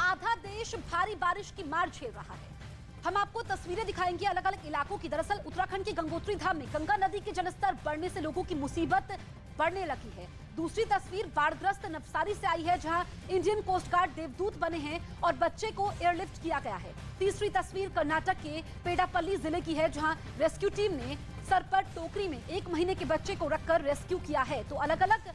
आधा देश भारी बारिश की मार झेल रहा है। हम आपको तस्वीरें दिखाएंगे अलग अलग इलाकों की। दरअसल उत्तराखंड के गंगोत्री धाम में गंगा नदी के जलस्तर बढ़ने से लोगों की मुसीबत बढ़ने लगी है। दूसरी तस्वीर बाढ़ग्रस्त नवसारी से आई है, जहां इंडियन कोस्ट गार्ड देवदूत बने हैं और बच्चे को एयरलिफ्ट किया गया है। तीसरी तस्वीर कर्नाटक के पेडापल्ली जिले की है, जहां रेस्क्यू टीम ने सर पर टोकरी में 1 महीने के बच्चे को रखकर रेस्क्यू किया है। तो अलग अलग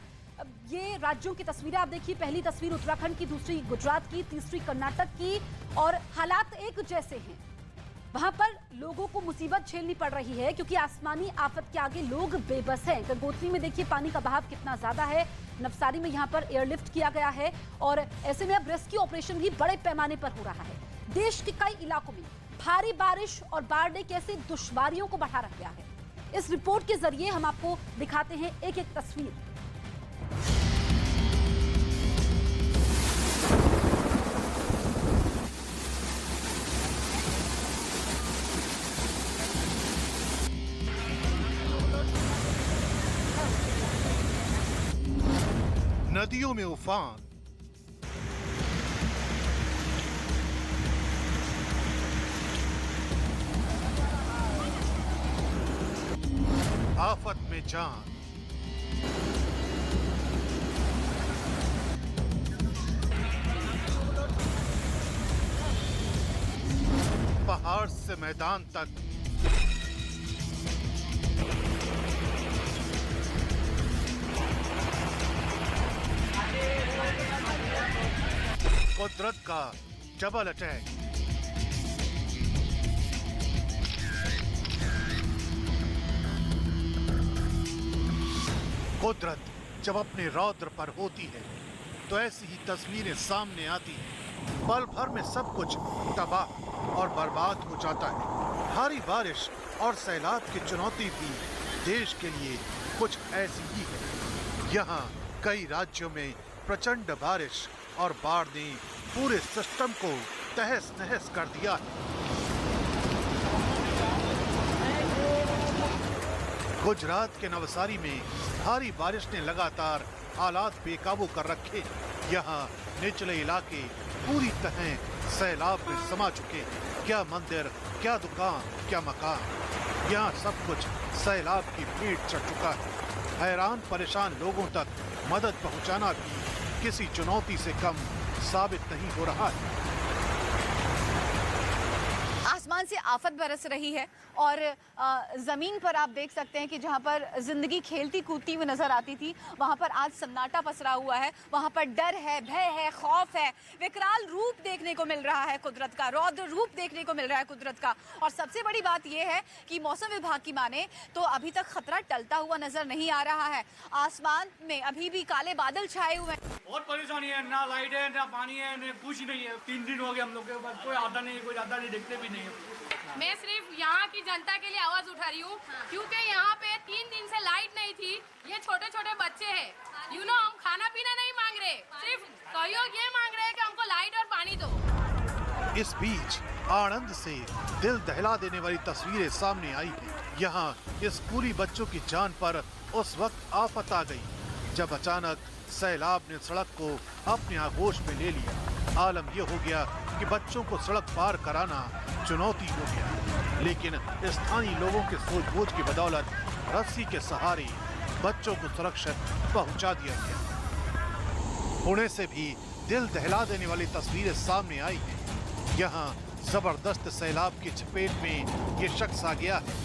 ये राज्यों की तस्वीरें आप देखिए। पहली तस्वीर उत्तराखंड की, दूसरी गुजरात की, तीसरी कर्नाटक की, और हालात एक जैसे हैं। वहां पर लोगों को मुसीबत झेलनी पड़ रही है क्योंकि आसमानी आफत के आगे लोग बेबस हैं। गंगोत्री में देखिए पानी का बहाव कितना ज्यादा है। नवसारी में यहां पर एयरलिफ्ट किया गया है और ऐसे में अब रेस्क्यू ऑपरेशन भी बड़े पैमाने पर हो रहा है। देश के कई इलाकों में भारी बारिश और बाढ़ ने कैसे दुश्वारियों को बढ़ा रखा है, इस रिपोर्ट के जरिए हम आपको दिखाते हैं एक एक तस्वीर। नदियों में उफान, आफत में जान, पहाड़ से मैदान तक कुदरत का डबल अटैक। कुदरत जब अपने रौद्र पर होती है तो ऐसी ही तस्वीरें सामने आती हैं। पल भर में सब कुछ तबाह और बर्बाद हो जाता है। भारी बारिश और सैलाब की चुनौती भी देश के लिए कुछ ऐसी ही है। यहाँ कई राज्यों में प्रचंड बारिश और बाढ़ ने पूरे सिस्टम को तहस नहस कर दिया है। गुजरात के नवसारी में भारी बारिश ने लगातार हालात बेकाबू कर रखे। यहाँ निचले इलाके पूरी तरह सैलाब में समा चुके। क्या मंदिर, क्या दुकान, क्या मकान, यहाँ सब कुछ सैलाब की भेंट चढ़ चुका है। हैरान परेशान लोगों तक मदद पहुंचाना भी किसी चुनौती से कम साबित नहीं हो रहा है। आसमान से आफत बरस रही है और जमीन पर आप देख सकते हैं कि जहां पर जिंदगी खेलती कूदती हुई नजर आती थी, वहां पर आज सन्नाटा पसरा हुआ है। वहां पर डर है, भय है, खौफ है, विकराल रूप देखने को मिल रहा है कुदरत का, रौद्र रूप देखने को मिल रहा है कुदरत का। और सबसे बड़ी बात यह है कि मौसम विभाग की माने तो अभी तक खतरा टलता हुआ नजर नहीं आ रहा है। आसमान में अभी भी काले बादल छाए हुए हैं। बहुत परेशानी है, ना लाइट है, ना पानी है, ना कुछ नहीं है। 3 दिन हो गए हम लोग के पास, कोई आता नहीं, कोई जाता नहीं, देखते भी नहीं है। मैं सिर्फ यहाँ की जनता के लिए आवाज उठा रही हूँ क्योंकि यहाँ पे 3 दिन से लाइट नहीं थी। ये छोटे छोटे बच्चे हैं, हम खाना पीना नहीं मांग रहे, सिर्फ सहयोग ये मांग रहे हैं कि हमको लाइट और पानी दो। इस बीच आनंद से दिल दहला देने वाली तस्वीरें सामने आई है। यहाँ स्कूली बच्चों की जान पर उस वक्त आफत आ गई जब अचानक सैलाब ने सड़क को अपने आगोश में ले लिया। आलम यह हो गया कि बच्चों को सड़क पार कराना चुनौती हो गया, लेकिन स्थानीय लोगों के सूझबूझ की बदौलत रस्सी के सहारे बच्चों को सुरक्षित पहुंचा दिया गया। पुणे से भी दिल दहला देने वाली तस्वीरें सामने आई हैं। यहाँ जबरदस्त सैलाब की चपेट में ये शख्स आ गया है।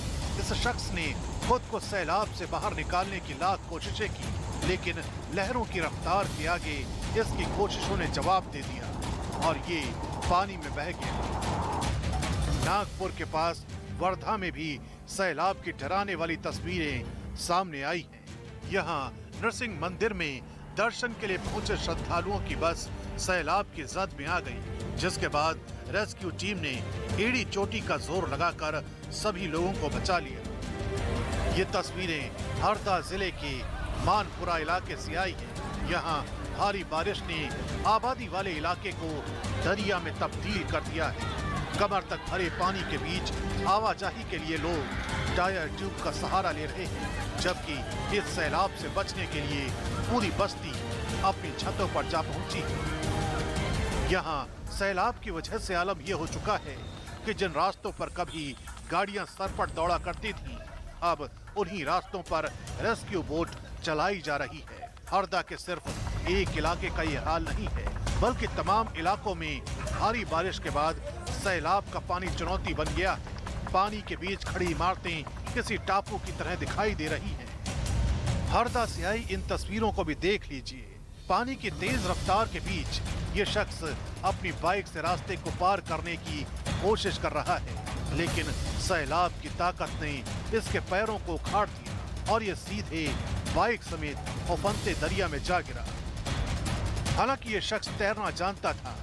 इस शख्स ने खुद को सैलाब से बाहर निकालने की लाख कोशिशें की, लेकिन लहरों की रफ्तार के आगे इसकी कोशिशों ने जवाब दे दिया और ये पानी में बह गया। नागपुर के पास वर्धा में भी सैलाब की डराने वाली तस्वीरें सामने आई हैं। यहाँ नरसिंह मंदिर में दर्शन के लिए पहुंचे श्रद्धालुओं की बस सैलाब की जद में आ गई, जिसके बाद रेस्क्यू टीम ने एड़ी चोटी का जोर लगाकर सभी लोगों को बचा लिया। ये तस्वीरें हरदा जिले के मानपुरा इलाके से आई है। यहाँ भारी बारिश ने आबादी वाले इलाके को दरिया में तब्दील कर दिया है। कमर तक भरे पानी के बीच आवाजाही के लिए लोग टायर ट्यूब का सहारा ले रहे हैं, जबकि इस सैलाब से बचने के लिए पूरी बस्ती अपनी छतों पर जा पहुंची है। यहाँ सैलाब की वजह से आलम यह हो चुका है कि जिन रास्तों पर कभी गाड़ियां सरपट दौड़ा करती थीं, अब उन्हीं रास्तों पर रेस्क्यू बोट चलाई जा रही है। हरदा के सिर्फ एक इलाके का ये हाल नहीं है, बल्कि तमाम इलाकों में भारी बारिश के बाद सैलाब का पानी चुनौती बन गया है। पानी के बीच खड़ी इमारतें किसी टापू की तरह दिखाई दे रही हैं। हरदा से आई इन तस्वीरों को भी देख लीजिए। पानी की तेज रफ्तार के बीच ये शख्स अपनी बाइक से रास्ते को पार करने की कोशिश कर रहा है, लेकिन सैलाब की ताकत ने इसके पैरों को उखाड़ दिया और ये सीधे बाइक समेत उफनते दरिया में जा गिरा। हालांकि ये शख्स तैरना जानता था,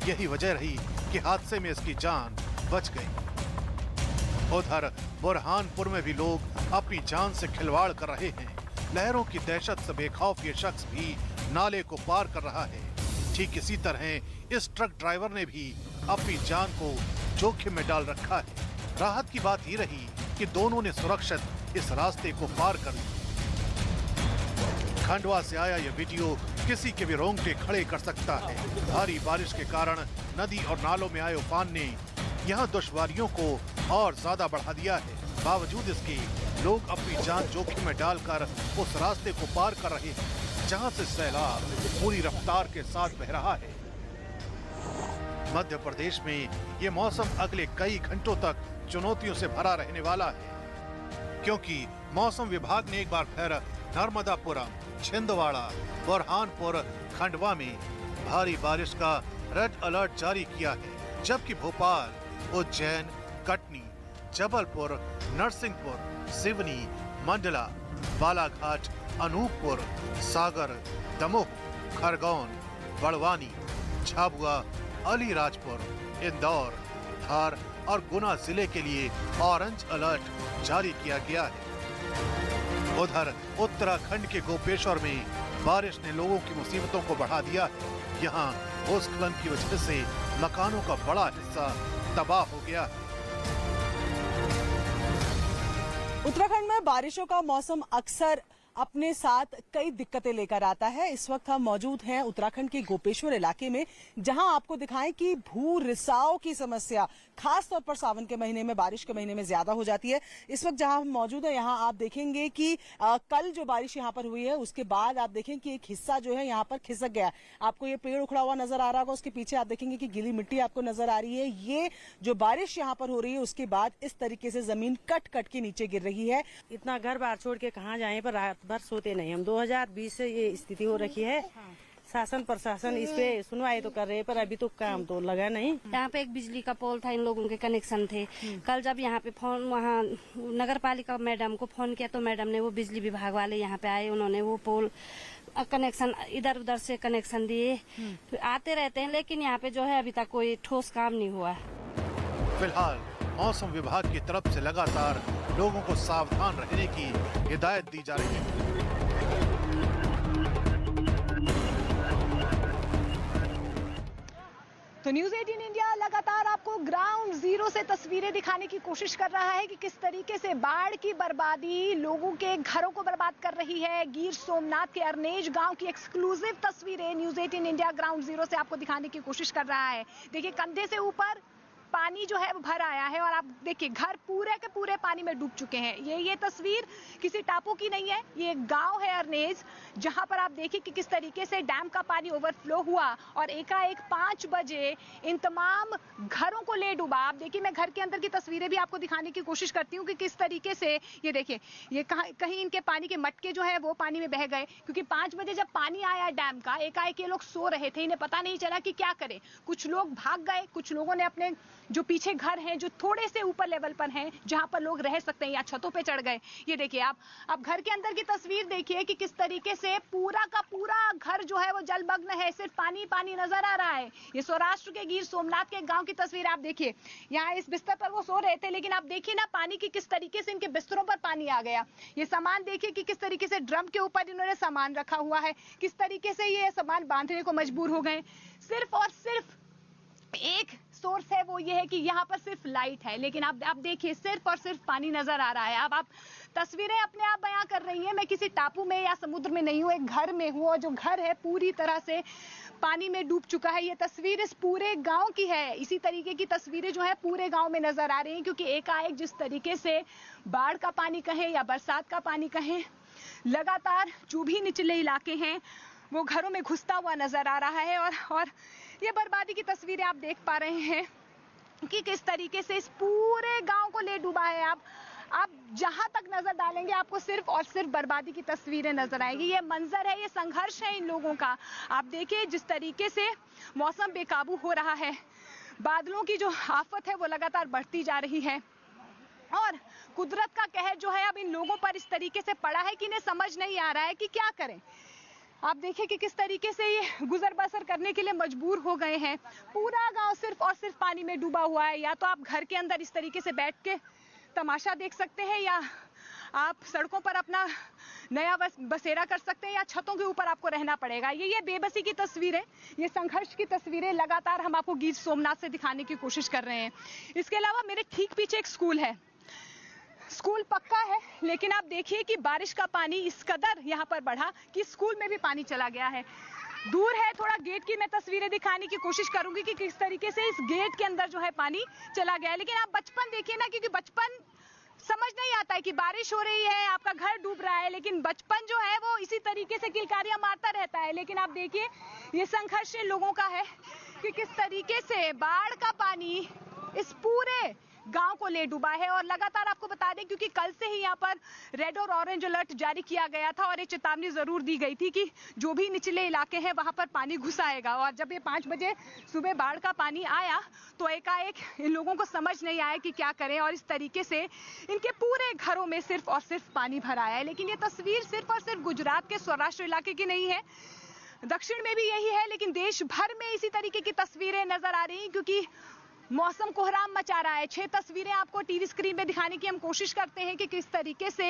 यही वजह रही कि हादसे में इसकी जान बच गई। उधर बुरहानपुर में भी लोग अपनी जान से खिलवाड़ कर रहे हैं। लहरों की दहशत से बेखौफ ये शख्स भी नाले को पार कर रहा है। ठीक इसी तरह इस ट्रक ड्राइवर ने भी अपनी जान को जोखिम में डाल रखा है। राहत की बात ये रही कि दोनों ने सुरक्षित इस रास्ते को पार कर लिया। खंडवा से आया यह वीडियो किसी के भी रोंगटे खड़े कर सकता है। भारी बारिश के कारण नदी और नालों में आए उफान ने यहाँ दुश्वारियों को और ज्यादा बढ़ा दिया है। बावजूद इसके लोग अपनी जान जोखिम में डालकर उस रास्ते को पार कर रहे हैं, जहाँ से सैलाब पूरी रफ्तार के साथ बह रहा है। मध्य प्रदेश में ये मौसम अगले कई घंटों तक चुनौतियों से भरा रहने वाला है, क्योंकि मौसम विभाग ने एक बार फिर नर्मदापुरम, छिंदवाड़ा, बुरहानपुर, खंडवा में भारी बारिश का रेड अलर्ट जारी किया है, जबकि भोपाल, उज्जैन, कटनी, जबलपुर, नरसिंहपुर, सिवनी, मंडला, बालाघाट, अनूपपुर, सागर, दमोह, खरगोन, बड़वानी, झाबुआ, अलीराजपुर, इंदौर, धार और गुना जिले के लिए ऑरेंज अलर्ट जारी किया गया है। उधर उत्तराखंड के गोपेश्वर में बारिश ने लोगों की मुसीबतों को बढ़ा दिया है। यहाँ भूस्खलन की वजह से मकानों का बड़ा हिस्सा तबाह हो गया है। उत्तराखंड में बारिशों का मौसम अक्सर अपने साथ कई दिक्कतें लेकर आता है। इस वक्त हम मौजूद हैं उत्तराखंड के गोपेश्वर इलाके में, जहां आपको दिखाएं कि भू रिसाव की समस्या खास तौर पर सावन के महीने में, बारिश के महीने में ज्यादा हो जाती है। इस वक्त जहां हम मौजूद है, यहां आप देखेंगे कि कल जो बारिश यहां पर हुई है, उसके बाद आप देखें कि एक हिस्सा जो है यहां पर खिसक गया। आपको ये पेड़ उखड़ा हुआ नजर आ रहा होगा, उसके पीछे आप देखेंगे कि गीली मिट्टी आपको नजर आ रही है। ये जो बारिश यहाँ पर हो रही है, उसके बाद इस तरीके से जमीन कट कट के नीचे गिर रही है। इतना घर बार छोड़ के कहाँ जाए, पर रात भर सोते नहीं हम। 2020 से ये स्थिति हो रखी है। शासन प्रशासन इस पे सुनवाई तो कर रहे हैं, पर अभी तो काम तो लगा नहीं। यहाँ पे एक बिजली का पोल था, इन लोगों के कनेक्शन थे। कल जब यहाँ पे फोन, वहाँ नगर पालिका मैडम को फोन किया तो मैडम ने, वो बिजली विभाग वाले यहाँ पे आए, उन्होंने वो पोल कनेक्शन इधर उधर से कनेक्शन दिए। आते रहते हैं, लेकिन यहाँ पे जो है अभी तक कोई ठोस काम नहीं हुआ। फिलहाल मौसम विभाग की तरफ से लगातार लोगों को सावधान रहने की हिदायत दी जा रही है। तो न्यूज़ 18 इंडिया लगातार आपको ग्राउंड जीरो से तस्वीरें दिखाने की कोशिश कर रहा है कि किस तरीके से बाढ़ की बर्बादी लोगों के घरों को बर्बाद कर रही है। गिर सोमनाथ के अरनेज गांव की एक्सक्लूसिव तस्वीरें न्यूज़ 18 इंडिया ग्राउंड जीरो से आपको दिखाने की कोशिश कर रहा है। देखिए, कंधे से ऊपर पानी जो है वो भर आया है और आप देखिए घर पूरे के पूरे पानी में डूब चुके हैं। ये तस्वीर किसी टापू की नहीं है, ये एक गांव है अरनेज, जहां पर आप देखिए कि किस तरीके से डैम का पानी ओवरफ्लो हुआ और एकाएक 5 बजे इन तमाम घरों को ले डूबा। आप देखिए, मैं घर के अंदर की तस्वीरें भी आपको दिखाने की कोशिश करती हूँ कि किस तरीके से ये देखिए, ये कहीं इनके पानी के मटके जो है वो पानी में बह गए, क्योंकि 5 बजे जब पानी आया डैम का, एकाएक ये लोग सो रहे थे, इन्हें पता नहीं चला कि क्या करें। कुछ लोग भाग गए, कुछ लोगों ने अपने जो पीछे घर हैं, जो थोड़े से ऊपर लेवल पर हैं, जहां पर लोग रह सकते हैं, या छतों पे चढ़ गए। ये देखिए, आप घर के अंदर की तस्वीर देखिए कि किस तरीके से पूरा का पूरा घर जो है वो जलमग्न है, सिर्फ पानी पानी नजर आ रहा है। ये सौराष्ट्र के गिर सोमनाथ के गांव की तस्वीर आप देखिए। यहाँ इस बिस्तर पर वो सो रहे थे, लेकिन आप देखिए ना पानी की किस तरीके से इनके बिस्तरों पर पानी आ गया। ये सामान देखिए कि किस तरीके से ड्रम के ऊपर इन्होंने सामान रखा हुआ है, किस तरीके से ये सामान बांधने को मजबूर हो गए। सिर्फ और सिर्फ एक सोर्स है, वो ये है कि यहाँ पर सिर्फ लाइट है, लेकिन आप देखिए सिर्फ और सिर्फ पानी नजर आ रहा है। अब आप तस्वीरें अपने आप बयां कर रही हैं। मैं किसी टापू में या समुद्र में नहीं हूँ, एक घर में हूँ, और जो घर है पूरी तरह से पानी में डूब चुका है। ये तस्वीर इस पूरे गांव की है। इसी तरीके की तस्वीरें जो है पूरे गांव में नजर आ रही हैं, क्योंकि एकाएक जिस तरीके से बाढ़ का पानी कहें या बरसात का पानी कहें, लगातार जो भी निचले इलाके हैं वो घरों में घुसता हुआ नजर आ रहा है। और ये बर्बादी की तस्वीरें आप देख पा रहे हैं कि किस तरीके से इस पूरे गांव को ले डूबा है। आप जहां तक नजर डालेंगे आपको सिर्फ और सिर्फ बर्बादी की तस्वीरें नजर आएंगी। ये मंजर है, ये संघर्ष है इन लोगों का। आप देखिए जिस तरीके से मौसम बेकाबू हो रहा है, बादलों की जो आफत है वो लगातार बढ़ती जा रही है और कुदरत का कहर जो है अब इन लोगों पर इस तरीके से पड़ा है कि इन्हें समझ नहीं आ रहा है कि क्या करें। आप देखिए कि किस तरीके से ये गुजर बसर करने के लिए मजबूर हो गए हैं। पूरा गांव सिर्फ और सिर्फ पानी में डूबा हुआ है। या तो आप घर के अंदर इस तरीके से बैठ के तमाशा देख सकते हैं, या आप सड़कों पर अपना नया बसेरा कर सकते हैं, या छतों के ऊपर आपको रहना पड़ेगा। ये बेबसी की तस्वीरें, ये संघर्ष की तस्वीरें लगातार हम आपको गिर सोमनाथ से दिखाने की कोशिश कर रहे हैं। इसके अलावा मेरे ठीक पीछे एक स्कूल है। स्कूल पक्का है, लेकिन आप देखिए कि बारिश का पानी इस कदर यहाँ पर बढ़ा कि स्कूल में भी पानी चला गया है। दूर है थोड़ा गेट की, मैं तस्वीरें दिखाने की कोशिश करूंगी कि किस तरीके से इस गेट के अंदर जो है पानी चला गया है। लेकिन आप बचपन देखिए ना, क्योंकि बचपन समझ नहीं आता है कि बारिश हो रही है, आपका घर डूब रहा है, लेकिन बचपन जो है वो इसी तरीके से किलकारियां मारता रहता है। लेकिन आप देखिए ये संघर्ष लोगों का है कि किस तरीके से बाढ़ का पानी इस पूरे गांव को ले डूबा है। और लगातार आपको बता दें, क्योंकि कल से ही यहाँ पर रेड और ऑरेंज अलर्ट जारी किया गया था और ये चेतावनी जरूर दी गई थी कि जो भी निचले इलाके हैं वहां पर पानी घुस आएगा। और जब ये 5 बजे सुबह बाढ़ का पानी आया तो एकाएक इन लोगों को समझ नहीं आया कि क्या करें, और इस तरीके से इनके पूरे घरों में सिर्फ और सिर्फ पानी भर आया है। लेकिन ये तस्वीर सिर्फ और सिर्फ गुजरात के सौराष्ट्र इलाके की नहीं है, दक्षिण में भी यही है, लेकिन देश भर में इसी तरीके की तस्वीरें नजर आ रही हैं, क्योंकि मौसम कोहराम मचा रहा है। 6 तस्वीरें आपको टीवी स्क्रीन पे दिखाने की हम कोशिश करते हैं कि किस तरीके से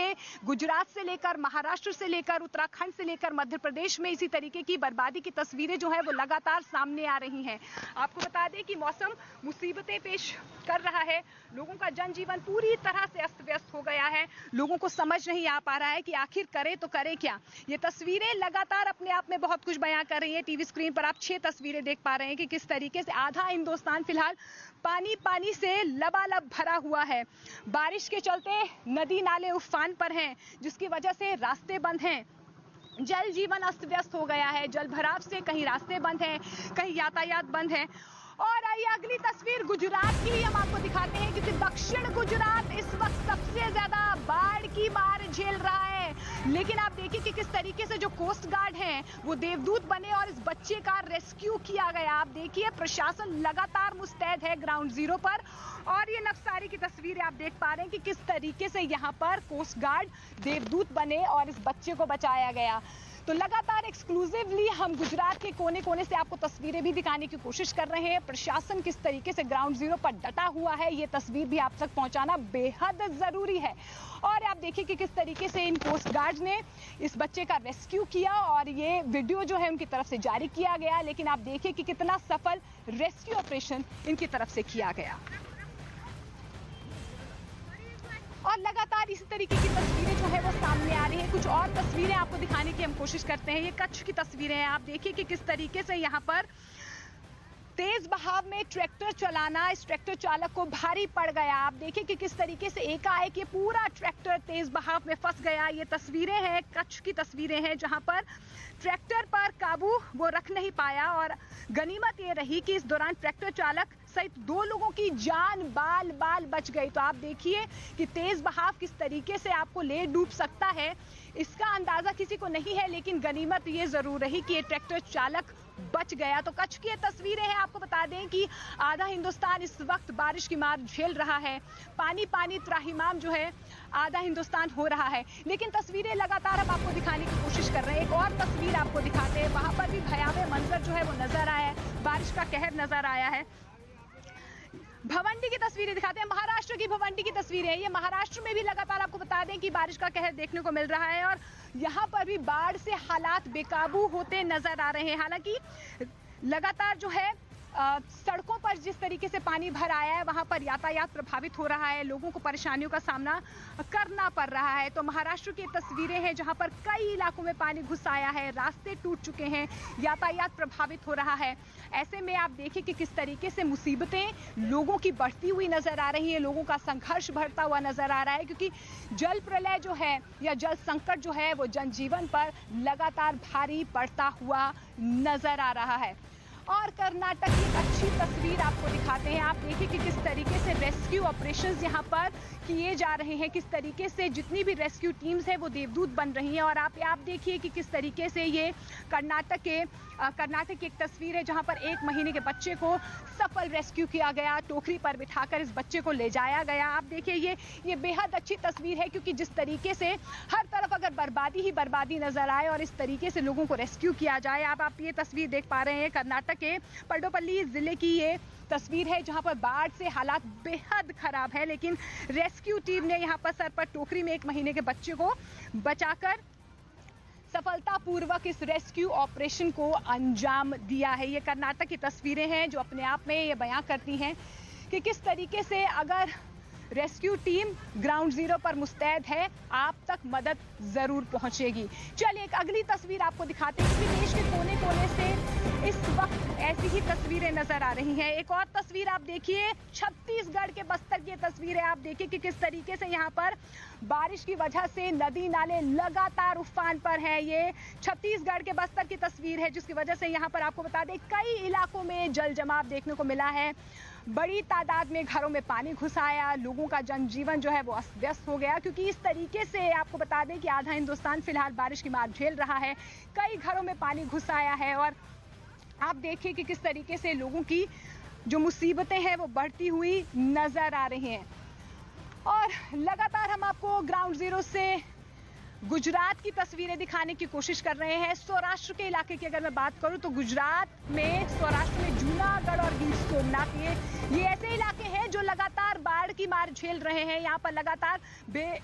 गुजरात से लेकर महाराष्ट्र से लेकर उत्तराखंड से लेकर मध्य प्रदेश में इसी तरीके की बर्बादी की तस्वीरें जो है वो लगातार सामने आ रही हैं। आपको बता दें कि मौसम मुसीबतें पेश कर रहा है, लोगों का जनजीवन पूरी तरह से अस्त व्यस्त हो गया है। लोगों को समझ नहीं आ पा रहा है कि आखिर करे तो करे क्या। ये तस्वीरें लगातार अपने आप में बहुत कुछ बयां कर रही है। टीवी स्क्रीन पर आप 6 तस्वीरें देख पा रहे हैं कि किस तरीके से आधा हिंदुस्तान फिलहाल पानी से लबालब भरा हुआ है। बारिश के चलते नदी नाले उफान पर हैं, जिसकी वजह से रास्ते बंद हैं। जल जीवन अस्त व्यस्त हो गया है। जल भराव से कहीं रास्ते बंद हैं, कहीं यातायात बंद है। और आइए अगली तस्वीर गुजरात की ही हम आपको दिखाते हैं, क्योंकि दक्षिण गुजरात इस वक्त सबसे ज्यादा बाढ़ की मार झेल रहा है। लेकिन आप देखिए कि किस तरीके से जो कोस्ट गार्ड हैं वो देवदूत बने और इस बच्चे का रेस्क्यू किया गया। आप देखिए प्रशासन लगातार मुस्तैद है ग्राउंड जीरो पर, और ये नक्सारी की तस्वीरें आप देख पा रहे हैं कि किस तरीके से यहाँ पर कोस्ट गार्ड देवदूत बने और इस बच्चे को बचाया गया। तो लगातार एक्सक्लूसिवली हम गुजरात के कोने कोने से आपको तस्वीरें भी दिखाने की कोशिश कर रहे हैं। प्रशासन किस तरीके से ग्राउंड जीरो पर डटा हुआ है, ये तस्वीर भी आप तक पहुंचाना बेहद जरूरी है। और आप देखिए कि किस तरीके से इन कोस्ट गार्ड ने इस बच्चे का रेस्क्यू किया और ये वीडियो जो है उनकी तरफ से जारी किया गया। लेकिन आप देखिए कि कितना सफल रेस्क्यू ऑपरेशन इनकी तरफ से किया गया। और लगातार इसी तरीके की तस्वीरें जो है वो सामने आ रही है। कुछ और तस्वीरें आपको दिखाने की हम कोशिश करते हैं। ये कच्छ की तस्वीरें हैं। आप देखिए कि किस तरीके से यहाँ पर तेज बहाव में ट्रैक्टर चलाना इस ट्रैक्टर चालक को भारी पड़ गया। आप देखिए कि किस तरीके से एकाएक ये पूरा ट्रैक्टर तेज बहाव में फंस गया। ये तस्वीरें हैं, कच्छ की तस्वीरें हैं, जहां पर ट्रैक्टर पर काबू वो रख नहीं पाया। और गनीमत ये रही कि इस दौरान ट्रैक्टर चालक सहित 2 लोगों की जान बाल बाल बच गई। तो आप देखिए कि तेज बहाव किस तरीके से आपको ले डूब सकता है, इसका अंदाजा किसी को नहीं है। लेकिन गनीमत ये जरूर रही कि ये ट्रैक्टर चालक बच गया। तो कच्छ की तस्वीरें हैं। आपको बता दें कि आधा हिंदुस्तान इस वक्त बारिश की मार झेल रहा है। पानी पानी त्राहिमाम जो है आधा हिंदुस्तान हो रहा है। लेकिन तस्वीरें लगातार हम आपको दिखाने की कोशिश कर रहे हैं। एक और तस्वीर आपको दिखाते हैं, वहां पर भी भयावह मंजर जो है वो नजर आया है, बारिश का कहर नजर आया है। भवंडी की तस्वीरें दिखाते हैं, महाराष्ट्र की भवंडी की तस्वीरें हैं। ये महाराष्ट्र में भी लगातार आपको बता दें कि बारिश का कहर देखने को मिल रहा है और यहाँ पर भी बाढ़ से हालात बेकाबू होते नजर आ रहे हैं। हालांकि लगातार जो है सड़कों पर जिस तरीके से पानी भर आया है वहां पर यातायात प्रभावित हो रहा है, लोगों को परेशानियों का सामना करना पड़ रहा है। तो महाराष्ट्र की तस्वीरें हैं जहां पर कई इलाकों में पानी घुस आया है, रास्ते टूट चुके हैं, यातायात प्रभावित हो रहा है। ऐसे में आप देखिए कि किस तरीके से मुसीबतें लोगों की बढ़ती हुई नजर आ रही है, लोगों का संघर्ष बढ़ता हुआ नजर आ रहा है, क्योंकि जल प्रलय जो है या जल संकट जो है वो जनजीवन पर लगातार भारी पड़ता हुआ नजर आ रहा है। और कर्नाटक की एक अच्छी तस्वीर आपको दिखाते हैं। आप देखिए कि किस तरीके से रेस्क्यू ऑपरेशंस यहाँ पर किए जा रहे हैं, किस तरीके से जितनी भी रेस्क्यू टीम्स हैं वो देवदूत बन रही हैं। और आप देखिए कि किस तरीके से ये कर्नाटक की एक तस्वीर है जहाँ पर 1 महीने के बच्चे को सफल रेस्क्यू किया गया, टोकरी पर बिठाकर इस बच्चे को ले जाया गया। आप देखिए ये बेहद अच्छी तस्वीर है, क्योंकि जिस तरीके से हर तरफ अगर बर्बादी ही बर्बादी नजर आए और इस तरीके से लोगों को रेस्क्यू किया जाए। आप ये तस्वीर देख पा रहे हैं, कर्नाटक के पड्डोपल्ली जिले की ये तस्वीर है जहां पर बाढ़ से हालात बेहद खराब है, लेकिन रेस्क्यू टीम ने यहां पर सर पर टोकरी में 1 महीने के बच्चे को बचाकर सफलतापूर्वक इस रेस्क्यू ऑपरेशन को अंजाम दिया है। ये कर्नाटक की तस्वीरें हैं जो अपने आप में ये बयां करती हैं कि किस तरीके से अगर रेस्क्यू टीम ग्राउंड जीरो पर मुस्तैद है, आप तक मदद जरूर पहुंचेगी। चलिए एक अगली तस्वीर आपको दिखाते हैं कि देश के कोने कोने से इस वक्त ऐसी ही तस्वीरें नजर आ रही हैं। एक और तस्वीर आप देखिए, छत्तीसगढ़ के बस्तर की तस्वीर है। आप देखिए कि किस तरीके से यहाँ पर बारिश की वजह से नदी नाले लगातार उफान पर हैं। ये छत्तीसगढ़ के बस्तर की तस्वीर है, जिसकी वजह से यहाँ पर आपको बता दें कई इलाकों में जल जमाव देखने को मिला है। बड़ी तादाद में घरों में पानी घुस आया, लोगों का जनजीवन जो है वो अस्त व्यस्त हो गया, क्योंकि इस तरीके से आपको बता दें कि आधा हिंदुस्तान फिलहाल बारिश की मार झेल रहा है। कई घरों में पानी घुस आया है और आप देखिए कि किस तरीके से लोगों की जो मुसीबतें हैं वो बढ़ती हुई नजर आ रही हैं। और लगातार हम आपको ग्राउंड जीरो से गुजरात की तस्वीरें दिखाने की कोशिश कर रहे हैं। सौराष्ट्र के इलाके की अगर मैं बात करूं तो गुजरात में, सौराष्ट्र में जूनागढ़ और गिर सोमनाथ ये ऐसे इलाके हैं जो लगातार बाढ़ की मार झेल रहे हैं। यहाँ पर लगातार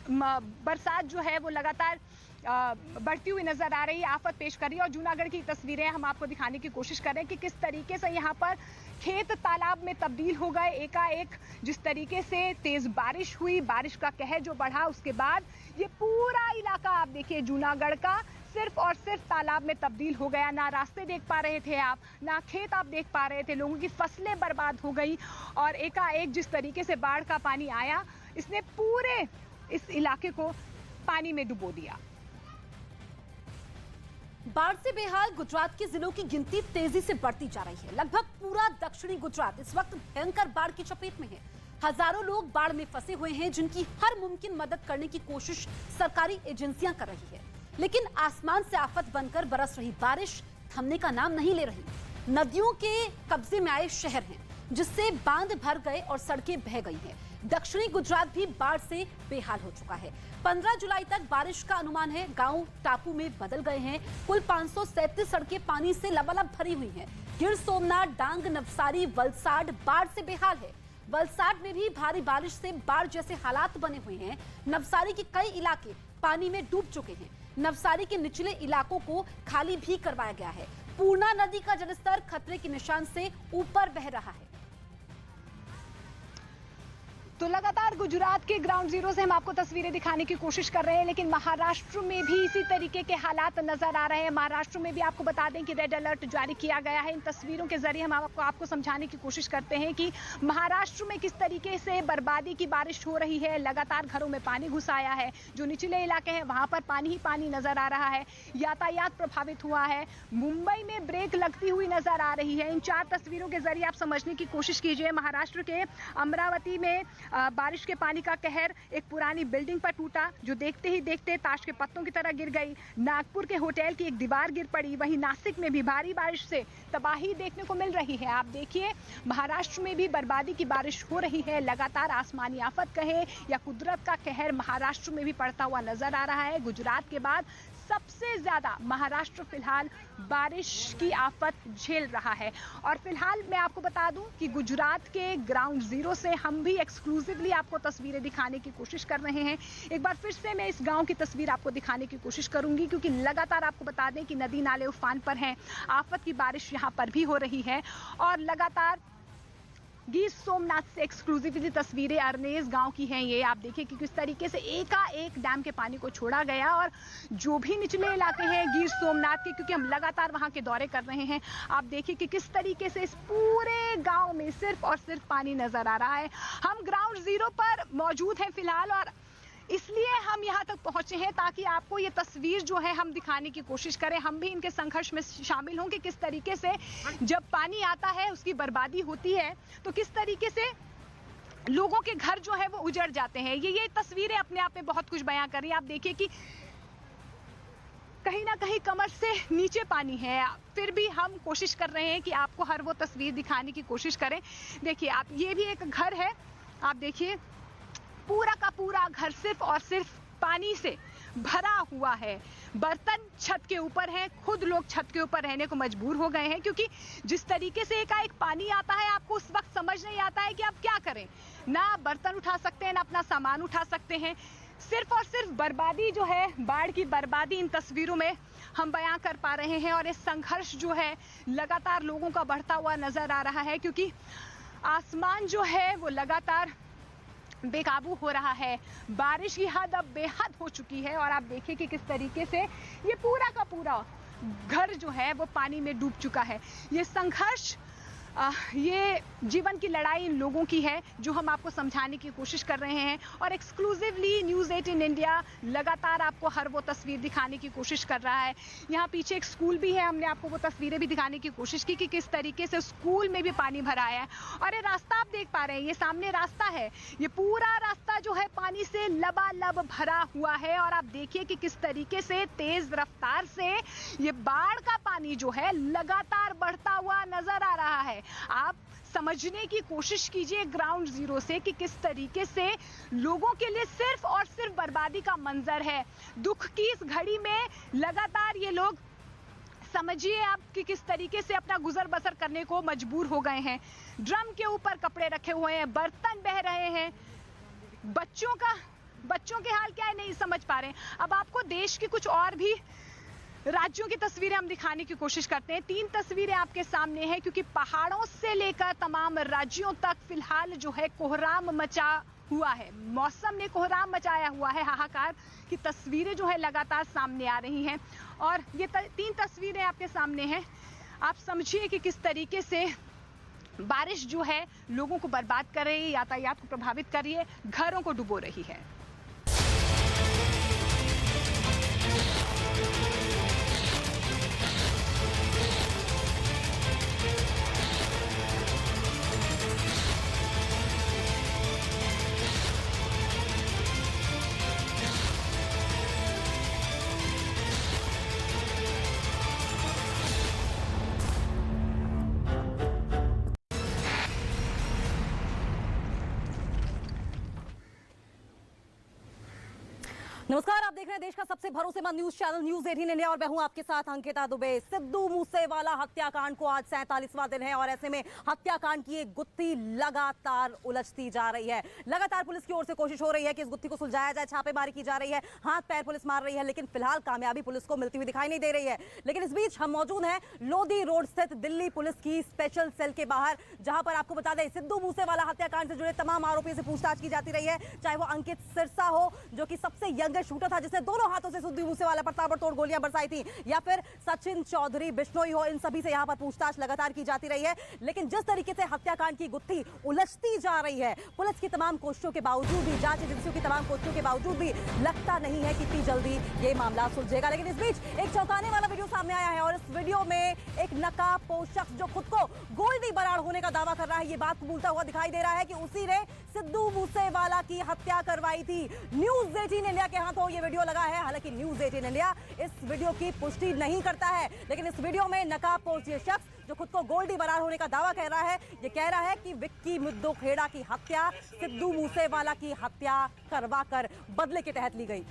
बरसात जो है वो लगातार बढ़ती हुई नजर आ रही है, आफत पेश कर रही है। और जूनागढ़ की तस्वीरें हम आपको दिखाने की कोशिश कर रहे हैं कि किस तरीके से यहाँ पर खेत तालाब में तब्दील हो गए एकाएक। जिस तरीके से तेज बारिश हुई, बारिश का कहर जो बढ़ा, उसके बाद ये पूरा इलाका आप देखिए जूनागढ़ का सिर्फ और सिर्फ तालाब में तब्दील हो गया। ना रास्ते देख पा रहे थे आप, ना खेत आप देख पा रहे थे, लोगों की फसलें बर्बाद हो गई। और एकाएक जिस तरीके से बाढ़ का पानी आया, इसने पूरे इस इलाके को पानी में डुबो दिया। बाढ़ से बेहाल गुजरात के जिलों की गिनती तेजी से बढ़ती जा रही है। लगभग पूरा दक्षिणी गुजरात इस वक्त भयंकर बाढ़ की चपेट में है। हजारों लोग बाढ़ में फंसे हुए हैं, जिनकी हर मुमकिन मदद करने की कोशिश सरकारी एजेंसियां कर रही है। लेकिन आसमान से आफत बनकर बरस रही बारिश थमने का नाम नहीं ले रही। नदियों के कब्जे में आए शहर हैं, जिससे बांध भर गए और सड़कें बह गई हैं। दक्षिणी गुजरात भी बाढ़ से बेहाल हो चुका है। 15 जुलाई तक बारिश का अनुमान है। गांव टापू में बदल गए हैं। कुल 537 सड़कें पानी से लबालब भरी हुई हैं। गिर सोमनाथ, डांग, नवसारी, वलसाड बाढ़ से बेहाल है। वलसाड में भी भारी बारिश से बाढ़ जैसे हालात बने हुए हैं। नवसारी के कई इलाके पानी में डूब चुके हैं। नवसारी के निचले इलाकों को खाली भी करवाया गया है। पूर्णा नदी का जलस्तर खतरे के निशान से ऊपर बह रहा है। तो लगातार गुजरात के ग्राउंड जीरो से हम आपको तस्वीरें दिखाने की कोशिश कर रहे हैं, लेकिन महाराष्ट्र में भी इसी तरीके के हालात नजर आ रहे हैं। महाराष्ट्र में भी आपको बता दें कि रेड अलर्ट जारी किया गया है। इन तस्वीरों के जरिए हम आपको समझाने की कोशिश करते हैं कि महाराष्ट्र में किस तरीके से बर्बादी की बारिश हो रही है। लगातार घरों में पानी घुस आया है। जो निचले इलाके हैं वहां पर पानी ही पानी नजर आ रहा है। यातायात प्रभावित हुआ है। मुंबई में ब्रेक लगती हुई नजर आ रही है। इन 4 तस्वीरों के जरिए आप समझने की कोशिश कीजिए। महाराष्ट्र के अमरावती में बारिश के पानी का कहर एक पुरानी बिल्डिंग पर टूटा, जो देखते ही देखते ताश के पत्तों की तरह गिर गई। नागपुर के होटल की एक दीवार गिर पड़ी। वहीं नासिक में भी भारी बारिश से तबाही देखने को मिल रही है। आप देखिए महाराष्ट्र में भी बर्बादी की बारिश हो रही है। लगातार आसमानी आफत कहे या कुदरत का कहर महाराष्ट्र में भी पड़ता हुआ नजर आ रहा है। गुजरात के बाद सबसे ज्यादा महाराष्ट्र फिलहाल बारिश की आफत झेल रहा है। और फिलहाल मैं आपको बता दूं कि गुजरात के ग्राउंड जीरो से हम भी एक्सक्लूसिवली आपको तस्वीरें दिखाने की कोशिश कर रहे हैं। एक बार फिर से मैं इस गांव की तस्वीर आपको दिखाने की कोशिश करूंगी, क्योंकि लगातार आपको बता दें कि नदी नाले उफान पर हैं, आफत की बारिश यहां पर भी हो रही है। और लगातार गिर सोमनाथ से एक्सक्लूसिवली तस्वीरें अरनेज गांव की हैं। ये आप देखिए कि किस तरीके से एकाएक डैम के पानी को छोड़ा गया, और जो भी निचले इलाके हैं गिर सोमनाथ के, क्योंकि हम लगातार वहां के दौरे कर रहे हैं, आप देखिए कि किस तरीके से इस पूरे गांव में सिर्फ और सिर्फ पानी नजर आ रहा है। हम ग्राउंड जीरो पर मौजूद हैं फिलहाल, और इसलिए हम यहाँ तक पहुंचे हैं ताकि आपको ये तस्वीर जो है हम दिखाने की कोशिश करें। हम भी इनके संघर्ष में शामिल हों कि किस तरीके से जब पानी आता है उसकी बर्बादी होती है, तो किस तरीके से लोगों के घर जो है वो उजड़ जाते हैं। ये तस्वीरें अपने आप में बहुत कुछ बयां कर रही हैं। आप देखिए कि कहीं ना कहीं कमर से नीचे पानी है, फिर भी हम कोशिश कर रहे हैं कि आपको हर वो तस्वीर दिखाने की कोशिश करें। देखिए आप, ये भी एक घर है, आप देखिए पूरा का पूरा घर सिर्फ और सिर्फ पानी से भरा हुआ है। बर्तन छत के ऊपर हैं, खुद लोग छत के ऊपर रहने को मजबूर हो गए हैं, क्योंकि जिस तरीके से एकाएक पानी आता है आपको उस वक्त समझ नहीं आता है कि आप क्या करें। ना बर्तन उठा सकते हैं, ना अपना सामान उठा सकते हैं। सिर्फ और सिर्फ बर्बादी जो है, बाढ़ की बर्बादी इन तस्वीरों में हम बयां कर पा रहे हैं। और ये संघर्ष जो है लगातार लोगों का बढ़ता हुआ नजर आ रहा है, क्योंकि आसमान जो है वो लगातार बेकाबू हो रहा है। बारिश की हद अब बेहद हो चुकी है, और आप देखिए कि किस तरीके से ये पूरा का पूरा घर जो है वो पानी में डूब चुका है। ये संघर्ष, ये जीवन की लड़ाई इन लोगों की है, जो हम आपको समझाने की कोशिश कर रहे हैं। और एक्सक्लूसिवली न्यूज़ 18 इंडिया लगातार आपको हर वो तस्वीर दिखाने की कोशिश कर रहा है। यहाँ पीछे एक स्कूल भी है, हमने आपको वो तस्वीरें भी दिखाने की कोशिश की कि किस तरीके से स्कूल में भी पानी भरा है। और ये रास्ता आप देख पा रहे हैं, ये सामने रास्ता है, ये पूरा रास्ता जो है पानी से लबालब भरा हुआ है। और आप देखिए कि किस तरीके से तेज रफ्तार से ये बाढ़ का पानी जो है लगातार बढ़ता हुआ नजर आ रहा है। आप समझने की कोशिश कीजिए ग्राउंड जीरो से कि किस तरीके से लोगों के लिए सिर्फ और सिर्फ बर्बादी का मंजर है। दुख की इस घड़ी में लगातार ये लोग, समझिए आप कि किस तरीके से अपना गुजर बसर करने को मजबूर हो गए हैं। ड्रम के ऊपर कपड़े रखे हुए हैं, बर्तन बह रहे हैं, बच्चों के हाल क्या है नहीं समझ पा रहे हैं। अब आपको देश की कुछ और भी राज्यों की तस्वीरें हम दिखाने की कोशिश करते हैं। 3 तस्वीरें आपके सामने हैं, क्योंकि पहाड़ों से लेकर तमाम राज्यों तक फिलहाल जो है कोहराम मचा हुआ है। मौसम ने कोहराम मचाया हुआ है, हाहाकार की तस्वीरें जो है लगातार सामने आ रही हैं। और ये 3 तस्वीरें आपके सामने हैं। आप समझिए कि किस तरीके से बारिश जो है लोगों को बर्बाद कर रही है, यातायात को प्रभावित कर रही है, घरों को डुबो रही है। नमस्कार, आप देख रहे हैं देश का सबसे भरोसेमंद न्यूज चैनल न्यूज़ 18 इंडिया, और मैं हूं आपके साथ अंकिता दुबे। सिद्धू मूसेवाला हत्याकांड को आज 47वां दिन है, और ऐसे में हत्याकांड की एक गुत्थी लगातार उलझती जा रही है। लगातार पुलिस की ओर से कोशिश हो रही है कि इस गुत्थी को सुलझाया जाए, छापेमारी की जा रही है, हाथ पैर पुलिस मार रही है, लेकिन फिलहाल कामयाबी पुलिस को मिलती हुई दिखाई नहीं दे रही है। लेकिन इस बीच हम मौजूद हैं लोधी रोड स्थित दिल्ली पुलिस की स्पेशल सेल के बाहर, जहां पर आपको बता दें सिद्धू मूसेवाला हत्याकांड से जुड़े तमाम आरोपियों से पूछताछ की जाती रही है। चाहे वो अंकित सिरसा हो, जो कि सबसे यंग शूटर था जिसने दोनों हाथों से सिद्धू मूसेवाला पर ताबड़तोड़ गोलियां बरसाई थी, या फिर सचिन चौधरी बिश्नोई हो, इन सभी से यहां पर पूछताछ लगातार की जाती रही है। लेकिन जिस तरीके से हत्याकांड की गुत्थी उलझती जा रही है, पुलिस की तमाम कोशिशों के बावजूद भी, जांच एजेंसियों की तमाम कोशिशों के बावजूद भी लगता नहीं है कि इतनी जल्दी ये मामला सुलझेगा। लेकिन इस बीच एक चौंकाने वाला वीडियो सामने आया है, और इस वीडियो में एक नकाबपोश शख्स जो खुद को गोल्डी बराड़ होने का दावा कर रहा है, ये बात कबूलता हुआ दिखाई दे रहा है कि उसी ने सिद्धू मूसेवाला की हत्या करवाई थी। न्यूज़ 18 इंडिया के हाथों ये वीडियो लगा है। हालांकि न्यूज़ 18 इंडिया इस वीडियो की पुष्टि नहीं करता है, लेकिन इस वीडियो में नकाबपोश ये शख्स जो खुद को गोल्डी बराड़ होने का दावा कह रहा है, ये कह रहा है कि विक्की मुद्दो खेड़ा की हत्या सिद्धू मूसेवाला की हत्या करवाकर बदले के तहत ली गई।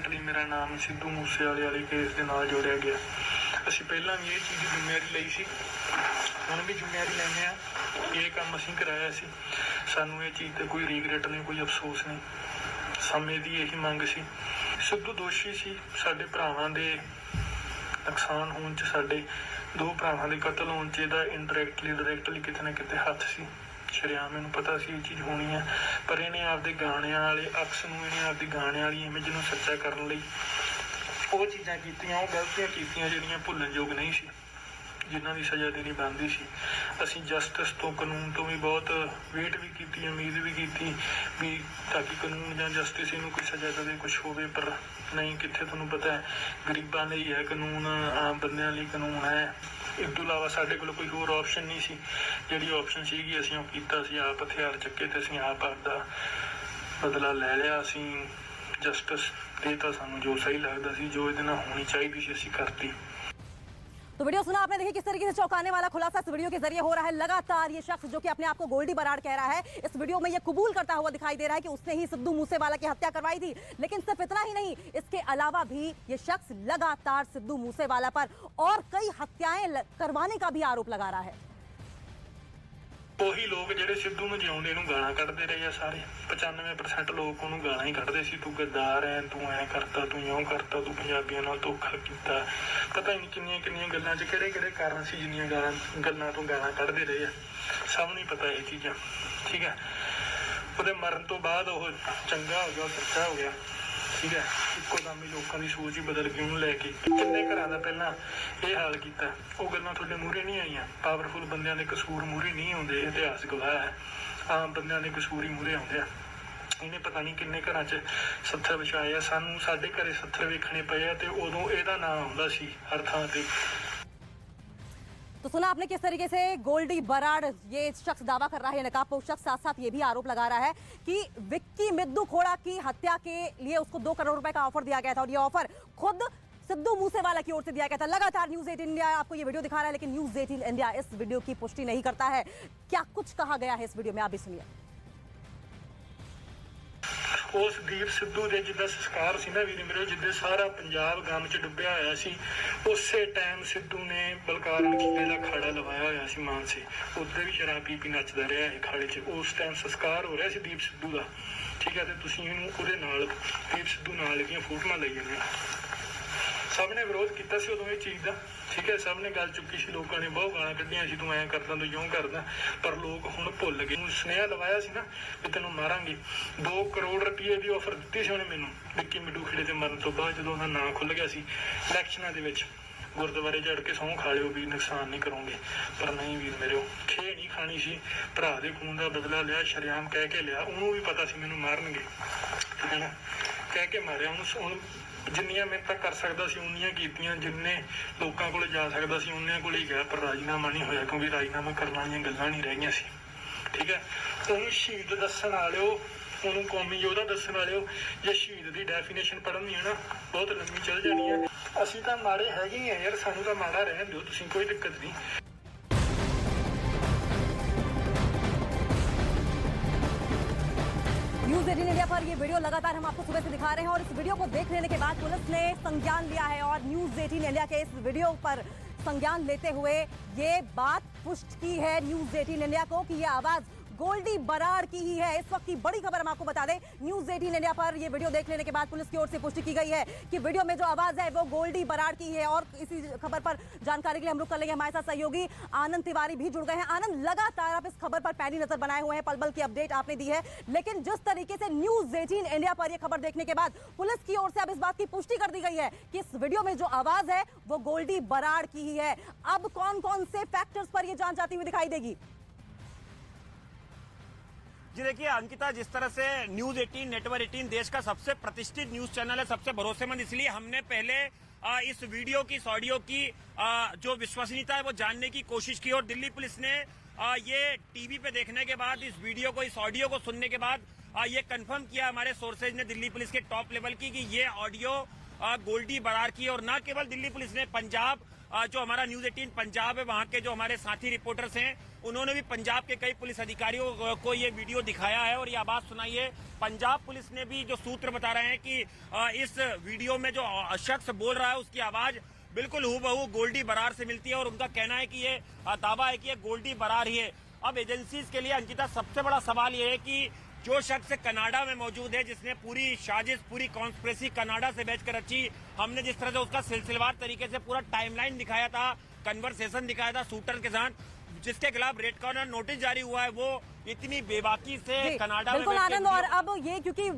ਇਨਡਾਇਰੈਕਟਲੀ ਮੇਰਾ ਨਾਮ ਸਿੱਧੂ ਮੂਸੇਵਾਲੇ ਵਾਲੇ ਕੇਸ ਦੇ ਨਾਲ ਜੋੜਿਆ ਗਿਆ। ਅਸੀਂ ਪਹਿਲਾਂ ਵੀ ਇਹ ਚੀਜ਼ ਦੀ ਜ਼ਿੰਮੇਵਾਰੀ ਲਈ ਸੀ, ਹੁਣ ਵੀ ਜ਼ਿੰਮੇਵਾਰੀ ਲੈਂਦੇ ਹਾਂ। ਇਹ ਕੰਮ ਅਸੀਂ ਕਰਾਇਆ ਸੀ, ਸਾਨੂੰ ਇਹ ਚੀਜ਼ ਤੇ ਕੋਈ ਰੀਗਰੈਟ ਨਹੀਂ, ਕੋਈ ਅਫਸੋਸ ਨਹੀਂ। ਸਮੇਂ ਦੀ ਇਹੀ ਮੰਗ ਸੀ। ਸਿੱਧੂ ਦੋਸ਼ੀ ਸੀ, ਸਾਡੇ ਭਰਾਵਾਂ ਦੇ ਨੁਕਸਾਨ ਹੋਣ 'ਚ, ਸਾਡੇ 2 ਭਰਾਵਾਂ ਦੇ ਕਤਲ ਹੋਣ 'ਚ ਇਹਦਾ ਇਨਡਾਇਰੈਕਟਲੀ ਡਾਇਰੈਕਟਲੀ ਕਿਤੇ ਨਾ ਕਿਤੇ ਹੱਥ ਸੀ। ਸ਼ਰੇਆਮ ਮੈਨੂੰ ਪਤਾ ਸੀ ਇਹ ਚੀਜ਼ ਹੋਣੀ ਹੈ, ਪਰ ਇਹਨੇ ਆਪਦੇ ਗਾਣਿਆਂ ਵਾਲੇ ਅਕਸ ਨੂੰ, ਇਹਨੇ ਆਪਦੀ ਗਾਣਿਆਂ ਵਾਲੀ ਇਮੇਜ ਨੂੰ ਸੱਚਾ ਕਰਨ ਲਈ ਉਹ ਚੀਜ਼ਾਂ ਕੀਤੀਆਂ, ਉਹ ਗਲਤੀਆਂ ਕੀਤੀਆਂ ਜਿਹੜੀਆਂ ਭੁੱਲਣਯੋਗ ਨਹੀਂ ਸੀ, ਜਿਨ੍ਹਾਂ ਦੀ ਸਜ਼ਾ ਦੇਣੀ ਬਣਦੀ ਸੀ। ਅਸੀਂ ਜਸਟਿਸ ਤੋਂ, ਕਾਨੂੰਨ ਤੋਂ ਵੀ ਬਹੁਤ ਵੇਟ ਵੀ ਕੀਤੀ, ਉਮੀਦ ਵੀ ਕੀਤੀ ਵੀ ਤਾਂ ਕਿ ਕਾਨੂੰਨ ਜਾਂ ਜਸਟਿਸ ਇਹਨੂੰ ਕੋਈ ਸਜ਼ਾ ਦੇਵੇ, ਕੁਛ ਹੋਵੇ, ਪਰ ਨਹੀਂ। ਕਿੱਥੇ ਤੁਹਾਨੂੰ ਪਤਾ ਹੈ ਗਰੀਬਾਂ ਲਈ ਹੈ ਕਾਨੂੰਨ, ਆਮ ਬੰਦਿਆਂ ਲਈ ਕਾਨੂੰਨ ਹੈ। ਇਸ ਤੋਂ ਇਲਾਵਾ ਸਾਡੇ ਕੋਲ ਕੋਈ ਹੋਰ ਆਪਸ਼ਨ ਨਹੀਂ ਸੀ। ਜਿਹੜੀ ਆਪਸ਼ਨ ਸੀਗੀ ਅਸੀਂ ਉਹ ਕੀਤਾ ਸੀ, ਆਪ ਹਥਿਆਰ ਚੱਕੇ ਤੇ ਅਸੀਂ ਆਪ ਆਪਦਾ ਬਦਲਾ ਲੈ ਲਿਆ। ਅਸੀਂ ਜਸਟਿਸ ਦੇਤਾ ਸਾਨੂੰ ਜੋ ਸਹੀ ਲੱਗਦਾ ਸੀ, ਜੋ ਇਹਦੇ ਨਾਲ होनी चाहिए थी, ਅਸੀਂ करती। तो वीडियो सुना आपने, देखिए किस तरीके से चौंकाने वाला खुलासा इस वीडियो के जरिए हो रहा है। लगातार ये शख्स जो कि अपने आप को गोल्डी बराड़ कह रहा है, इस वीडियो में ये कबूल करता हुआ दिखाई दे रहा है कि उसने ही सिद्धू मूसेवाला की हत्या करवाई थी। लेकिन सिर्फ इतना ही नहीं, इसके अलावा भी ये शख्स लगातार सिद्धू मूसेवाला पर और कई हत्याएं करवाने का भी आरोप लगा रहा है। ਉਹੀ ਲੋਕ ਜਿਹੜੇ ਸਿੱਧੂ ਨੂੰ ਜਿਉਂਦੇ ਨੂੰ ਗਾਲਾਂ ਕੱਢਦੇ ਰਹੇ ਆ, ਸਾਰੇ 95% ਲੋਕ ਉਹਨੂੰ ਗਾਲਾਂ ਹੀ ਕੱਢਦੇ ਸੀ। ਤੂੰ ਗੱਦਾਰ ਐ, ਤੂੰ ਐ ਕਰਤਾ, ਤੂੰ ਇਉਂ ਕਰਤਾ, ਤੂੰ ਪੰਜਾਬੀਆਂ ਨਾਲ ਧੋਖਾ ਕੀਤਾ। ਪਤਾ ਨਹੀਂ ਕਿੰਨੀਆਂ ਕਿੰਨੀਆਂ ਗੱਲਾਂ 'ਚ ਕਿਹੜੇ ਕਿਹੜੇ ਕਾਰਨ ਸੀ, ਜਿੰਨੀਆਂ ਗੱਲਾਂ ਤੋਂ ਗਾਲਾਂ ਕੱਢਦੇ ਰਹੇ ਆ। ਸਭ ਨੂੰ ਪਤਾ ਇਹ ਚੀਜ਼ਾਂ, ਠੀਕ ਹੈ। ਉਹਦੇ ਮਰਨ ਤੋਂ ਬਾਅਦ ਉਹ ਚੰਗਾ ਹੋ ਗਿਆ, ਸੱਚਾ ਹੋ ਗਿਆ, ਠੀਕ ਹੈ। ਇੱਕੋ ਦਮ ਹੀ ਲੋਕਾਂ ਦੀ ਸੋਚ ਹੀ ਬਦਲ ਗਈ ਉਹਨੂੰ ਲੈ ਕੇ। ਕਿੰਨੇ ਘਰਾਂ ਦਾ ਪਹਿਲਾਂ ਇਹ ਹਾਲ ਕੀਤਾ, ਉਹ ਗੱਲਾਂ ਤੁਹਾਡੇ ਮੂਹਰੇ ਨਹੀਂ ਆਈਆਂ। ਪਾਵਰਫੁਲ ਬੰਦਿਆਂ ਦੇ ਕਸੂਰ ਮੂਹਰੇ ਨਹੀਂ ਆਉਂਦੇ, ਇਤਿਹਾਸ ਗਵਾਹ ਹੈ। ਆਮ ਬੰਦਿਆਂ ਦੇ ਕਸੂਰ ਹੀ ਮੂਹਰੇ ਆਉਂਦੇ ਆ। ਇਹਨੇ ਪਤਾ ਨਹੀਂ ਕਿੰਨੇ ਘਰਾਂ 'ਚ ਸੱਥਰ ਵਿਛਾਏ ਆ। ਸਾਨੂੰ ਸਾਡੇ ਘਰੇ ਸੱਥਰ ਵੇਖਣੇ ਪਏ ਆ ਤੇ ਉਦੋਂ ਇਹਦਾ ਨਾਮ ਆਉਂਦਾ ਸੀ ਹਰ ਥਾਂ ਤੇ। तो सुना आपने किस तरीके से गोल्डी बराड़ ये शख्स दावा कर रहा है, नकाबपोश शख्स। साथ साथ ये भी आरोप लगा रहा है कि विक्की मिद्दू खोड़ा की हत्या के लिए उसको 2 करोड़ रुपए का ऑफर दिया गया था और ये ऑफर खुद सिद्धू मूसेवाला की ओर से दिया गया था। लगातार न्यूज़ 18 इंडिया आपको ये वीडियो दिखा रहा है, लेकिन न्यूज़ 18 इंडिया इस वीडियो की पुष्टि नहीं करता है। क्या कुछ कहा गया है इस वीडियो में, आप भी सुनिए। उस दीप सिद्धू के जिदा संस्कार से ना वीर मेरे, जिदे सारा पंजाब गम च डुबिया होया सी, उसे टाइम सिद्धू ने बलकार खीरे का खाड़ा लवाया होया सी मानसे। उधर भी शराब पी पी नचदा रहा है खाड़े च। उस टाइम संस्कार हो रहा सी दीप सिद्धू का, ठीक है। तो तुसीं इहनूं उहदे नाल दीप सिद्धू नाल दीयां फोटोआं लई जांदे। सब ने विरोध किया सी उदों इह चीज़ का, ठीक है। सब ने गल चुकी सी, लोगों ने बहुत गालां कड्ढियां सी, तूं ऐं करदा, तूं इउं करदा। पर लोग हुण भुल गए। सुनेहा लवाया सी ना कि तैनूं मारांगे। 2 करोड़ रुपये की ऑफर दित्ती सी उहने मैनूं विक्की मिड्डू खेड़े ते मरण तो बाद, जदों उहदा नाम खुल गया सी इलैक्शनां दे विच। गुरुद्वारे चढ़ के सौं खा लिओ भी नुकसान नहीं करोगे, पर नहीं वीर मेरे, खे नहीं खानी सी। भरा दे खून का बदला लिया, शरेआम कह के लिया। उन्होंने भी पता सी मैनूं मारनगे, ठीक है ना। कह के मारिया उन्होंने। जिन्नियां मिहनत कर सकदा सी उन्नियां कीतियां, जिन्ने लोकां कोल जा सकदा सी उन्नियां कोल ही गया, पर राजीनामा नहीं होया, क्योंकि राजीनामा करने वालियां गल्लां नहीं रह गईयां सी, ठीक है। उन्होंने शहीद दस्सण वालिओ, उन्होंने कौमी योद्धा दस्सण वालिओ, जे शहीद की डेफिनेशन पढ़नी है ना बहुत लंबी चल जानी है। असीं तां माड़े हैगे ही यार, सानूं तां माड़ा रहण दिओ तुसीं, कोई दिक्कत नहीं। न्यूज़ 18 इंडिया पर ये वीडियो लगातार हम आपको सुबह से दिखा रहे हैं और इस वीडियो को देख लेने के बाद पुलिस ने संज्ञान लिया है और न्यूज़ 18 इंडिया के इस वीडियो पर संज्ञान लेते हुए ये बात पुष्ट की है न्यूज़ 18 इंडिया को कि ये आवाज गोल्डी बराड़ की ही है। इस वक्त की बड़ी खबर हम आपको बता दें, न्यूज़ 18 इंडिया पर ये वीडियो देख लेने के बाद पुलिस की ओर से पुष्टि की गई है कि वीडियो में जो आवाज है वो गोल्डी बराड़ की है। और इसी खबर पर जानकारी के लिए हम रुक कर लेंगे, हमारे साथ सहयोगी आनंद तिवारी भी जुड़ गए हैं। आनंद, लगातार आप इस खबर पर पैनी नजर बनाए हुए हैं, पल पल की अपडेट आपने दी है, लेकिन जिस तरीके से न्यूज़ 18 इंडिया पर यह खबर देखने के बाद पुलिस की ओर से अब इस बात की पुष्टि कर दी गई है कि इस वीडियो में जो आवाज है वो गोल्डी बराड़ की ही है। अब कौन कौन से फैक्टर्स पर यह जांच आती हुई दिखाई देगी? जी देखिए अंकिता, जिस तरह से न्यूज 18 नेटवर्क 18 देश का सबसे प्रतिष्ठित न्यूज चैनल है, सबसे भरोसेमंद, इसलिए हमने पहले इस वीडियो की, इस ऑडियो की जो विश्वसनीयता है वो जानने की कोशिश की। और दिल्ली पुलिस ने ये टीवी पे देखने के बाद, इस वीडियो को, इस ऑडियो को सुनने के बाद ये कंफर्म किया हमारे सोर्सेज ने दिल्ली पुलिस के टॉप लेवल की कि ये ऑडियो गोल्डी बराड़ की। और न केवल दिल्ली पुलिस ने, पंजाब जो हमारा न्यूज 18 पंजाब है, वहां के जो हमारे साथी रिपोर्टर्स हैं उन्होंने भी पंजाब के कई पुलिस अधिकारियों को ये वीडियो दिखाया है और ये आवाज सुनाई है। पंजाब पुलिस ने भी जो सूत्र बता रहे हैं कि इस वीडियो में जो शख्स बोल रहा है उसकी आवाज बिल्कुल हूबहू गोल्डी बरार से मिलती है और उनका कहना है कि ये दावा है कि ये गोल्डी बरार ही है। अब एजेंसीज के लिए अंकिता सबसे बड़ा सवाल ये है कि जो शख्स कनाडा में मौजूद है, जिसने पूरी साजिश, पूरी कॉन्स्पिरेसी कनाडा से बैठकर रची, हमने जिस तरह से उसका सिलसिलेवार तरीके से पूरा टाइमलाइन दिखाया था, कन्वर्सेशन दिखाया था शूटर के साथ, जिसके खिलाफ रेड कॉर्नर नोटिस जारी हुआ है, वो इतनी बेबाकी से कनाडा में बिल्कुल आनंद। और अब ये क्योंकि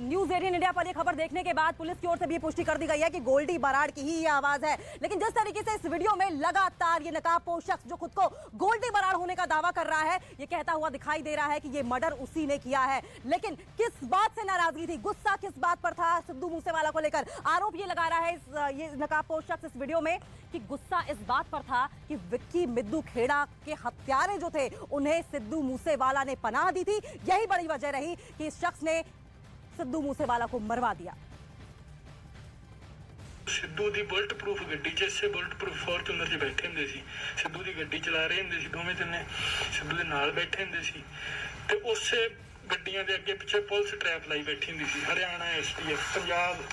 न्यूज 18 इंडिया पर ये खबर देखने के बाद पुलिस की ओर से भी पुष्टि कर दी गई है कि गोल्डी बराड़ की ही ये आवाज है, लेकिन जिस तरीके से इस वीडियो में लगातार ये नकाबपोश शख्स जो खुद को गोल्डी बराड़ होने का दावा कर रहा है, ये कहता हुआ दिखाई दे रहा है कि ये मर्डर उसी ने किया है। लेकिन किस बात से नाराजगी थी, गुस्सा किस बात पर था सिद्धू मूसेवाला को लेकर? आरोप ये लगा रहा है ये नकाबपोश शख्स इस वीडियो में कि गुस्सा इस बात पर था कि विक्की मिद्दू खेड़ा के हत्यारे जो थे उन्हें सिद्धू मूसेवाला ने पनाह दी थी। यही बड़ी वजह रही कि इस शख्स ने सिद्धू मूसेवाला को मरवा दिया। सिद्धू ਦੀ ਬੁਲਟ ਪ੍ਰੂਫ ਗੱਡੀ 'ਚ ਇਸੇ ਬੁਲਟ ਪ੍ਰੂਫ ਫੋਰਚੂਨਰ 'ਚ ਬੈਠੇ ਹੁੰਦੇ ਸੀ। ਸਿੱਧੂ ਦੀ ਗੱਡੀ ਚਲਾ ਰਹੇ ਹੁੰਦੇ ਸੀ ਦੋਵੇਂ ਤਿੰਨੇ, ਸਿੱਧੂ ਦੇ ਨਾਲ ਬੈਠੇ ਹੁੰਦੇ ਸੀ ਤੇ ਉਸੇ ਗੱਡੀਆਂ ਦੇ ਅੱਗੇ ਪਿੱਛੇ ਪੁਲਿਸ ਟਰੈਪ ਲਾਈ ਬੈਠੀ ਹੁੰਦੀ ਸੀ। ਹਰਿਆਣਾ ਐਸਟੀਐਫ, ਪੰਜਾਬ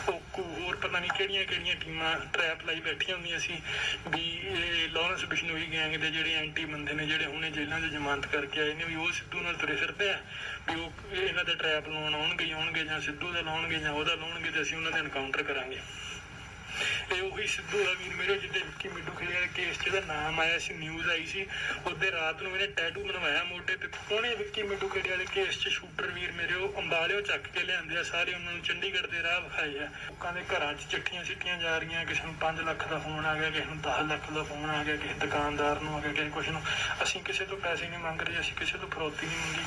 ਓਕੂ, ਹੋਰ ਪਤਾ ਨਹੀਂ ਕਿਹੜੀਆਂ ਕਿਹੜੀਆਂ ਟੀਮਾਂ ਟਰੈਪ ਲਾਈ ਬੈਠੀਆਂ ਹੁੰਦੀਆਂ ਸੀ ਵੀ ਇਹ ਲਾਰੈਂਸ ਬਿਸ਼ਨੋਈ ਗੈਂਗ ਦੇ ਜਿਹੜੇ ਐਂਟੀ ਬੰਦੇ ਨੇ, ਜਿਹੜੇ ਹੁਣੇ ਜੇਲ੍ਹਾਂ 'ਚ ਜ਼ਮਾਨਤ ਕਰਕੇ ਆਏ ਨੇ, ਵੀ ਉਹ ਸਿੱਧੂ ਨਾਲ ਤੁਰੇ ਫਿਰਦੇ ਆ, ਵੀ ਉਹ ਇਹਨਾਂ ਦੇ ਟਰੈਪ ਲਾਉਣ ਆਉਣਗੇ ਜਾਂ ਸਿੱਧੂ ਦਾ ਲਾਉਣਗੇ ਜਾਂ ਉਹਦਾ ਲਾਉਣਗੇ ਤੇ ਅਸੀਂ ਉਹਨਾਂ ਦੇ ਐਨਕਾਊਂਟਰ ਕਰਾਂਗੇ। ਇਹ ਉਹੀ ਸਿੱਧੂ ਦਾ ਵੀਰ ਮੇਰੇ ਜਿੱਦੇ ਵਿੱਕੀ ਮਿੱਡੂ ਖੇੜੇ ਵਾਲੇ ਕੇਸ 'ਚ ਇਹਦਾ ਨਾਮ ਆਇਆ ਸੀ, ਨਿਊਜ਼ ਆਈ ਸੀ, ਉਹਦੇ ਰਾਤ ਨੂੰ ਇਹਨੇ ਟੈਟੂ ਬਣਵਾਇਆ ਮੋਢੇ ਤੇ। ਉਹਨੇ ਵਿੱਕੀ ਮਿੱਡੂ ਖੇੜੇ ਵਾਲੇ ਕੇਸ 'ਚ ਸ਼ੂਟਰ ਵੀਰ ਮੇਰੇ ਉਹ ਅੰਬਾਲਿਓ ਚੱਕ ਕੇ ਲਿਆਂਦੇ ਆ ਸਾਰੇ, ਉਹਨਾਂ ਨੂੰ ਚੰਡੀਗੜ੍ਹ ਦੇ ਰਾਹ ਵਿਖਾਏ ਆ। ਲੋਕਾਂ ਦੇ ਘਰਾਂ 'ਚ ਚਿੱਠੀਆਂ ਸਿੱਟੀਆਂ ਜਾ ਰਹੀਆਂ, ਕਿਸੇ ਨੂੰ 5 ਲੱਖ ਦਾ ਫੋਨ ਆ ਗਿਆ, ਕਿਸੇ ਨੂੰ 10 ਲੱਖ ਦਾ ਫੋਨ ਆ ਗਿਆ, ਕਿਸੇ ਦੁਕਾਨਦਾਰ ਨੂੰ ਆ ਗਿਆ, ਕਿਸੇ ਕੁਛ ਨੂੰ। ਅਸੀਂ ਕਿਸੇ ਤੋਂ ਪੈਸੇ ਨਹੀਂ ਮੰਗ ਰਹੇ, ਅਸੀਂ ਕਿਸੇ ਤੋਂ ਫਰੌਤੀ ਨਹੀਂ ਮੰਗੀ,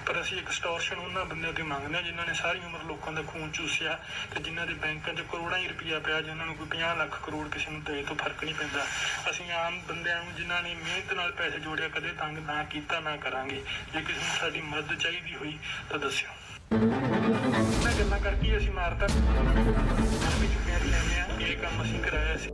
ਪਰ ਅਸੀਂ ਐਕਸਟੋਰਸ਼ਨ ਉਹਨਾਂ ਬੰਦਿਆਂ ਤੋਂ ਮੰਗਦੇ ਹਾਂ ਜਿਨ੍ਹਾਂ ਨੇ ਸਾਰੀ ਉਮਰ ਲੋਕਾਂ ਦਾ ਖੂਨ ਚੂਸਿਆ ਤੇ ਜਿਨ੍ਹਾਂ ਦੇ ਬੈਂਕਾਂ 'ਚ ਕਰੋੜਾਂ ਹੀ ਰੁਪਈਆ ਪਿਆ, ਜਿਨ੍ਹਾਂ ਨੂੰ ਕੋਈ 50 ਲੱਖ ਕਰੋੜ ਕਿਸੇ ਨੂੰ ਦੇ ਤੋਂ ਫਰਕ ਨਹੀਂ ਪੈਂਦਾ। ਅਸੀਂ ਆਮ ਬੰਦਿਆਂ ਨੂੰ ਜਿਨ੍ਹਾਂ ਨੇ ਮਿਹਨਤ ਨਾਲ ਪੈਸੇ ਜੋੜਿਆ ਕਦੇ ਤੰਗ ਨਾ ਕੀਤਾ, ਨਾ ਕਰਾਂਗੇ। ਜੇ ਕਿਸੇ ਨੂੰ ਸਾਡੀ ਮਦਦ ਚਾਹੀਦੀ ਹੋਈ ਤਾਂ ਦੱਸਿਓ। ਮੈਂ ਗੱਲਾਂ ਕਰਕੇ ਅਸੀਂ ਮਾਰਤਾ ਵੀ ਚੁੱਕਿਆ ਲੈਂਦੇ ਆ, ਇਹ ਕੰਮ ਅਸੀਂ ਕਰਾਇਆ ਸੀ।